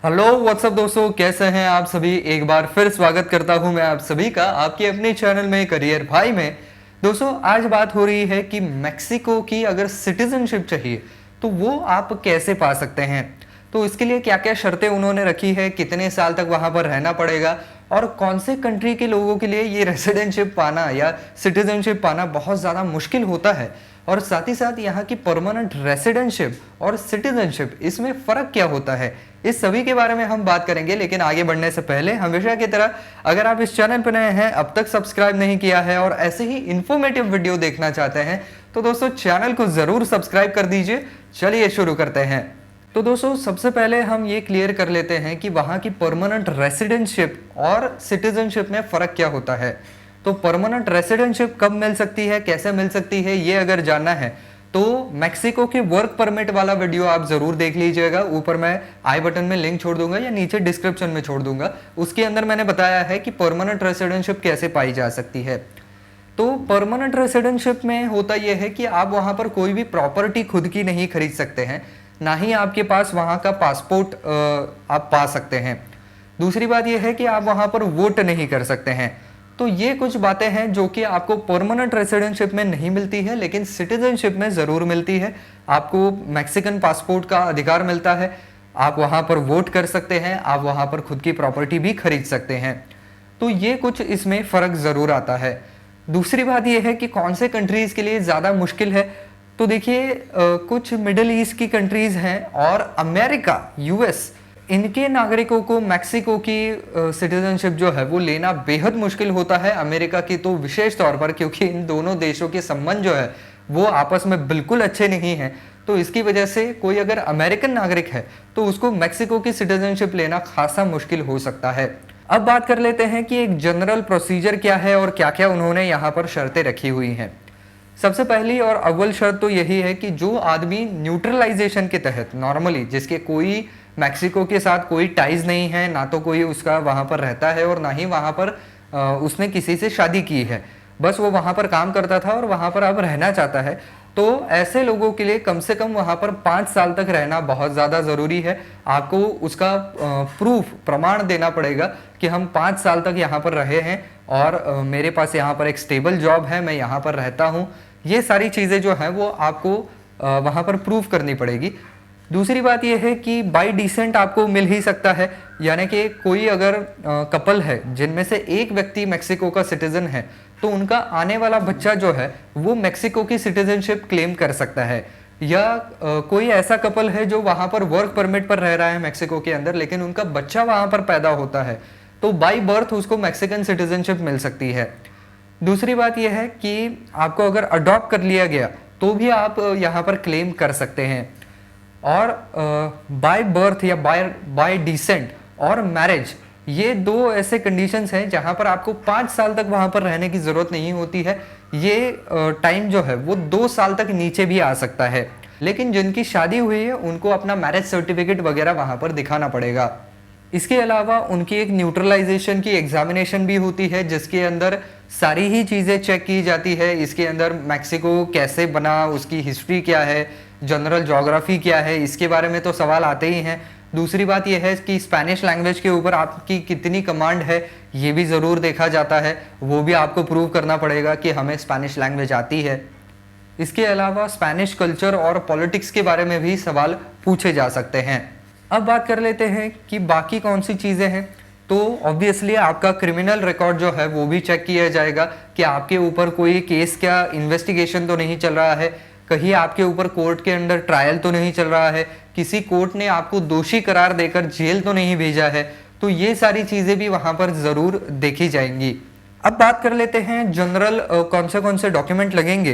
Hello what's up दोस्तों, कैसे हैं आप सभी। एक बार फिर स्वागत करता हूं मैं आप सभी का आपके अपने चैनल में करियर भाई में। दोस्तों आज बात हो रही है कि मैक्सिको की अगर सिटीजनशिप चाहिए तो वो आप कैसे पा सकते हैं। तो इसके लिए क्या क्या शर्तें उन्होंने रखी है, कितने साल तक वहां पर रहना पड़ेगा और कौन से कंट्री के लोगों के लिए ये रेसिडेंटशिप पाना या सिटीजनशिप पाना बहुत ज़्यादा मुश्किल होता है, और साथ ही साथ यहाँ की परमानेंट रेसिडेंटशिप और सिटीजनशिप इसमें फ़र्क क्या होता है, इस सभी के बारे में हम बात करेंगे। लेकिन आगे बढ़ने से पहले हमेशा की तरह अगर आप इस चैनल पर नए हैं, अब तक सब्सक्राइब नहीं किया है और ऐसे ही इन्फॉर्मेटिव वीडियो देखना चाहते हैं तो दोस्तों चैनल को ज़रूर सब्सक्राइब कर दीजिए। चलिए शुरू करते हैं। तो दोस्तों सबसे पहले हम ये क्लियर कर लेते हैं कि वहाँ की परमानेंट रेसिडेंटशिप और सिटीजनशिप में फ़र्क क्या होता है। तो परमानेंट रेसिडेंटशिप कब मिल सकती है, कैसे मिल सकती है, ये अगर जानना है तो मैक्सिको के वर्क परमिट वाला वीडियो आप जरूर देख लीजिएगा। ऊपर मैं आई बटन में लिंक छोड़ दूंगा या नीचे डिस्क्रिप्शन में छोड़ दूंगा। उसके अंदर मैंने बताया है कि परमानेंट रेसिडेंटशिप कैसे पाई जा सकती है। तो परमानेंट रेसिडेंटशिप में होता यह है कि आप वहां पर कोई भी प्रॉपर्टी खुद की नहीं खरीद सकते हैं, ना ही आपके पास वहां का पासपोर्ट आप पा सकते हैं। दूसरी बात यह है कि आप वहां पर वोट नहीं कर सकते हैं। तो ये कुछ बातें हैं जो कि आपको परमानेंट रेसिडेंटशिप में नहीं मिलती है, लेकिन सिटीजनशिप में ज़रूर मिलती है। आपको मैक्सिकन पासपोर्ट का अधिकार मिलता है, आप वहाँ पर वोट कर सकते हैं, आप वहाँ पर खुद की प्रॉपर्टी भी खरीद सकते हैं। तो ये कुछ इसमें फ़र्क ज़रूर आता है। दूसरी बात यह है कि कौन से कंट्रीज़ के लिए ज़्यादा मुश्किल है। तो देखिए कुछ मिडिल ईस्ट की कंट्रीज़ हैं और अमेरिका, यूएस, इनके नागरिकों को मैक्सिको की सिटीजनशिप जो है वो लेना बेहद मुश्किल होता है। अमेरिका की तो विशेष तौर पर, क्योंकि इन दोनों देशों के संबंध जो है वो आपस में बिल्कुल अच्छे नहीं हैं। तो इसकी वजह से कोई अगर अमेरिकन नागरिक है तो उसको मैक्सिको की सिटीजनशिप लेना खासा मुश्किल हो सकता है। अब बात कर लेते हैं कि एक जनरल प्रोसीजर क्या है और क्या क्या उन्होंने यहाँ पर शर्तें रखी हुई हैं। सबसे पहली और अव्वल शर्त तो यही है कि जो आदमी न्यूट्रलाइजेशन के तहत नॉर्मली, जिसके कोई मैक्सिको के साथ कोई टाइज नहीं है, ना तो कोई उसका वहाँ पर रहता है और ना ही वहाँ पर उसने किसी से शादी की है, बस वो वहाँ पर काम करता था और वहाँ पर अब रहना चाहता है, तो ऐसे लोगों के लिए कम से कम वहाँ पर 5 साल तक रहना बहुत ज़्यादा ज़रूरी है। आपको उसका प्रूफ, प्रमाण देना पड़ेगा कि हम 5 साल तक यहाँ पर रहे हैं और मेरे पास यहाँ पर एक स्टेबल जॉब है, मैं यहाँ पर रहता हूँ। ये सारी चीज़ें जो हैं वो आपको वहाँ पर प्रूफ करनी पड़ेगी। दूसरी बात यह है कि बाई डिसेंट आपको मिल ही सकता है, यानी कि कोई अगर कपल है जिनमें से एक व्यक्ति मैक्सिको का सिटीजन है तो उनका आने वाला बच्चा जो है वो मैक्सिको की सिटीजनशिप क्लेम कर सकता है। या कोई ऐसा कपल है जो वहाँ पर वर्क परमिट पर रह रहा है मैक्सिको के अंदर, लेकिन उनका बच्चा वहाँ पर पैदा होता है तो बाई बर्थ उसको मैक्सिकन सिटीजनशिप मिल सकती है। दूसरी बात यह है कि आपको अगर अडॉप्ट कर लिया गया तो भी आप यहाँ पर क्लेम कर सकते हैं। और बाय बर्थ या बाय डिसेंट और मैरिज, ये दो ऐसे कंडीशंस हैं जहां पर आपको 5 साल तक वहां पर रहने की ज़रूरत नहीं होती है। ये टाइम जो है वो 2 साल तक नीचे भी आ सकता है, लेकिन जिनकी शादी हुई है उनको अपना मैरिज सर्टिफिकेट वगैरह वहां पर दिखाना पड़ेगा। इसके अलावा उनकी एक न्यूट्रलाइजेशन की एग्जामिनेशन भी होती है जिसके अंदर सारी ही चीज़ें चेक की जाती है। इसके अंदर मैक्सिको कैसे बना, उसकी हिस्ट्री क्या है, जनरल ज्योग्राफी क्या है, इसके बारे में तो सवाल आते ही हैं। दूसरी बात यह है कि स्पेनिश लैंग्वेज के ऊपर आपकी कितनी कमांड है, ये भी ज़रूर देखा जाता है। वो भी आपको प्रूव करना पड़ेगा कि हमें स्पेनिश लैंग्वेज आती है। इसके अलावा स्पेनिश कल्चर और पॉलिटिक्स के बारे में भी सवाल पूछे जा सकते हैं। अब बात कर लेते हैं कि बाकी कौन सी चीज़ें हैं। तो ऑब्वियसली आपका क्रिमिनल रिकॉर्ड जो है वो भी चेक किया जाएगा कि आपके ऊपर कोई केस क्या इन्वेस्टिगेशन तो नहीं चल रहा है, कहीं आपके ऊपर कोर्ट के अंदर ट्रायल तो नहीं चल रहा है, किसी कोर्ट ने आपको दोषी करार देकर जेल तो नहीं भेजा है। तो ये सारी चीज़ें भी वहाँ पर ज़रूर देखी जाएंगी। अब बात कर लेते हैं जनरल कौन से डॉक्यूमेंट लगेंगे।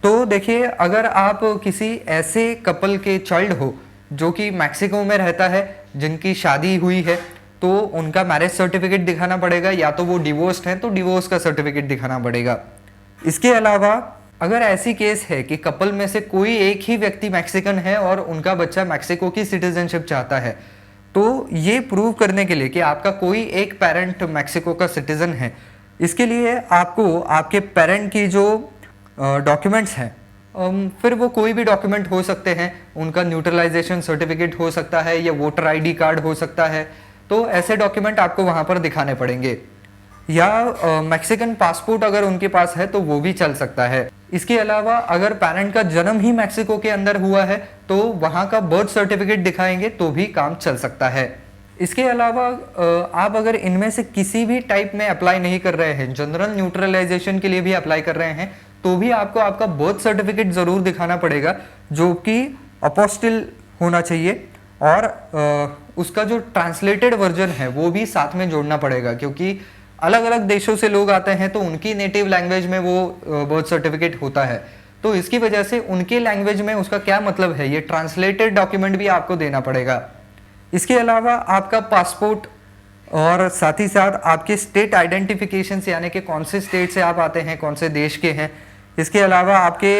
तो देखिए, अगर आप किसी ऐसे कपल के चाइल्ड हो जो कि मैक्सिको में रहता है, जिनकी शादी हुई है, तो उनका मैरिज सर्टिफिकेट दिखाना पड़ेगा, या तो वो डिवोर्स्ड हैं तो डिवोर्स का सर्टिफिकेट दिखाना पड़ेगा। इसके अलावा अगर ऐसी केस है कि कपल में से कोई एक ही व्यक्ति मैक्सिकन है और उनका बच्चा मैक्सिको की सिटीजनशिप चाहता है, तो ये प्रूव करने के लिए कि आपका कोई एक पेरेंट मैक्सिको का सिटीजन है, इसके लिए आपको आपके पेरेंट की जो डॉक्यूमेंट्स हैं फिर वो कोई भी डॉक्यूमेंट हो सकते हैं, उनका न्यूट्रलाइजेशन सर्टिफिकेट हो सकता है या वोटर आईडी कार्ड हो सकता है, तो ऐसे डॉक्यूमेंट आपको वहाँ पर दिखाने पड़ेंगे। या मैक्सिकन पासपोर्ट अगर उनके पास है तो वो भी चल सकता है। इसके अलावा अगर पेरेंट का जन्म ही मैक्सिको के अंदर हुआ है तो वहाँ का बर्थ सर्टिफिकेट दिखाएंगे तो भी काम चल सकता है। इसके अलावा आप अगर इनमें से किसी भी टाइप में अप्लाई नहीं कर रहे हैं, जनरल न्यूट्रलाइजेशन के लिए भी अप्लाई कर रहे हैं, तो भी आपको आपका बर्थ सर्टिफिकेट ज़रूर दिखाना पड़ेगा, जो कि अपोस्टिल होना चाहिए। और उसका जो ट्रांसलेटेड वर्जन है वो भी साथ में जोड़ना पड़ेगा, क्योंकि अलग अलग देशों से लोग आते हैं तो उनकी नेटिव लैंग्वेज में वो बर्थ सर्टिफिकेट होता है, तो इसकी वजह से उनके लैंग्वेज में उसका क्या मतलब है, ये ट्रांसलेटेड डॉक्यूमेंट भी आपको देना पड़ेगा। इसके अलावा आपका पासपोर्ट और साथ ही साथ आपके स्टेट आइडेंटिफिकेशन, यानी कि कौन से स्टेट से आप आते हैं, कौन से देश के हैं। इसके अलावा आपके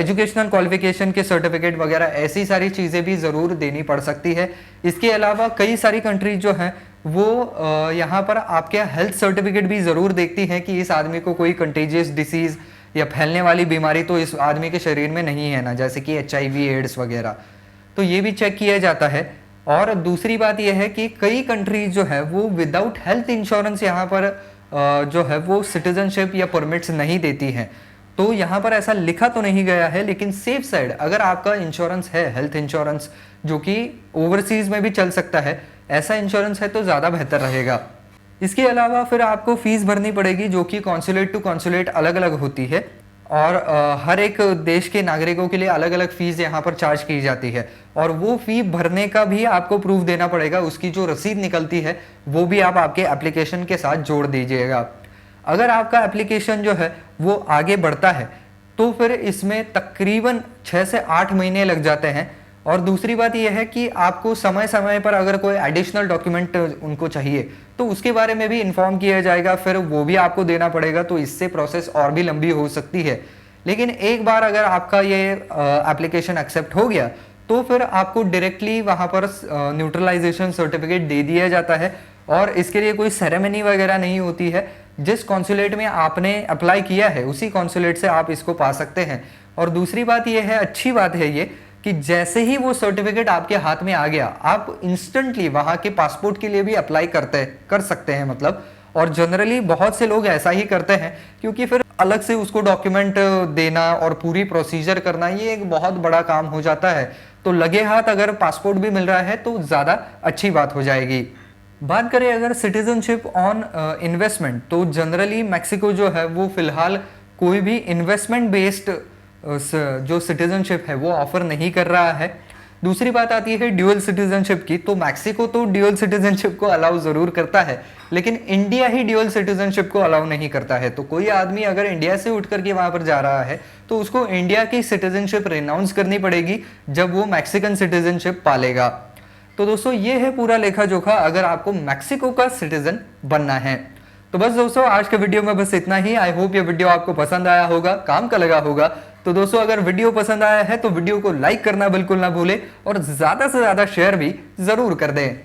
एजुकेशनल क्वालिफिकेशन के सर्टिफिकेट वगैरह, ऐसी सारी चीज़ें भी ज़रूर देनी पड़ सकती है। इसके अलावा कई सारी कंट्रीज जो हैं वो यहाँ पर आपके हेल्थ सर्टिफिकेट भी ज़रूर देखती हैं कि इस आदमी को कोई कंटेजियस डिसीज़ या फैलने वाली बीमारी तो इस आदमी के शरीर में नहीं है ना, जैसे कि HIV एड्स वगैरह, तो ये भी चेक किया जाता है। और दूसरी बात यह है कि कई कंट्रीज जो है वो विदाउट हेल्थ इंश्योरेंस यहाँ पर जो है वो सिटीजनशिप या परमिट्स नहीं देती हैं। तो यहाँ पर ऐसा लिखा तो नहीं गया है, लेकिन सेफ साइड अगर आपका इंश्योरेंस है, हेल्थ इंश्योरेंस जो कि ओवरसीज में भी चल सकता है, ऐसा इंश्योरेंस है तो ज़्यादा बेहतर रहेगा। इसके अलावा फिर आपको फीस भरनी पड़ेगी, जो कि कॉन्सुलेट टू कॉन्सुलेट अलग अलग होती है, और हर एक देश के नागरिकों के लिए अलग अलग फीस यहाँ पर चार्ज की जाती है। और वो फी भरने का भी आपको प्रूफ देना पड़ेगा, उसकी जो रसीद निकलती है वो भी आप आपके एप्लीकेशन के साथ जोड़ दीजिएगा। अगर आपका एप्लीकेशन जो है वो आगे बढ़ता है तो फिर इसमें तकरीबन 6 से 8 महीने लग जाते हैं। और दूसरी बात यह है कि आपको समय समय पर अगर कोई एडिशनल डॉक्यूमेंट उनको चाहिए तो उसके बारे में भी इन्फॉर्म किया जाएगा, फिर वो भी आपको देना पड़ेगा, तो इससे प्रोसेस और भी लंबी हो सकती है। लेकिन एक बार अगर आपका ये एप्लीकेशन एक्सेप्ट हो गया तो फिर आपको डायरेक्टली वहाँ पर न्यूट्रलाइजेशन सर्टिफिकेट दे दिया जाता है, और इसके लिए कोई सेरेमनी वगैरह नहीं होती है। जिस कॉन्सुलेट में आपने अप्लाई किया है उसी कॉन्सुलेट से आप इसको पा सकते हैं। और दूसरी बात यह है, अच्छी बात है ये, कि जैसे ही वो सर्टिफिकेट आपके हाथ में आ गया आप इंस्टेंटली वहाँ के पासपोर्ट के लिए भी अप्लाई कर सकते हैं मतलब। और जनरली बहुत से लोग ऐसा ही करते हैं, क्योंकि फिर अलग से उसको डॉक्यूमेंट देना और पूरी प्रोसीजर करना ये एक बहुत बड़ा काम हो जाता है। तो लगे हाथ अगर पासपोर्ट भी मिल रहा है तो ज़्यादा अच्छी बात हो जाएगी। बात करें अगर सिटीजनशिप ऑन इन्वेस्टमेंट, तो जनरली मैक्सिको जो है वो फिलहाल कोई भी इन्वेस्टमेंट बेस्ड जो सिटीजनशिप है वो ऑफर नहीं कर रहा है। दूसरी बात आती है ड्यूअल सिटीजनशिप की, तो मैक्सिको तो ड्यूअल सिटीजनशिप को अलाउ ज़रूर करता है, लेकिन इंडिया ही ड्यूअल सिटीजनशिप को अलाउ नहीं करता है। तो कोई आदमी अगर इंडिया से उठ करके वहाँ पर जा रहा है तो उसको इंडिया की सिटीजनशिप रिनाउंस करनी पड़ेगी जब वो मैक्सिकन सिटीजनशिप पालेगा। तो दोस्तों ये है पूरा लेखा जोखा अगर आपको मैक्सिको का सिटीजन बनना है। तो बस दोस्तों आज के वीडियो में बस इतना ही। आई होप ये वीडियो आपको पसंद आया होगा, काम का लगा होगा। तो दोस्तों अगर वीडियो पसंद आया है तो वीडियो को लाइक करना बिल्कुल ना भूले और ज्यादा से ज्यादा शेयर भी जरूर कर दें।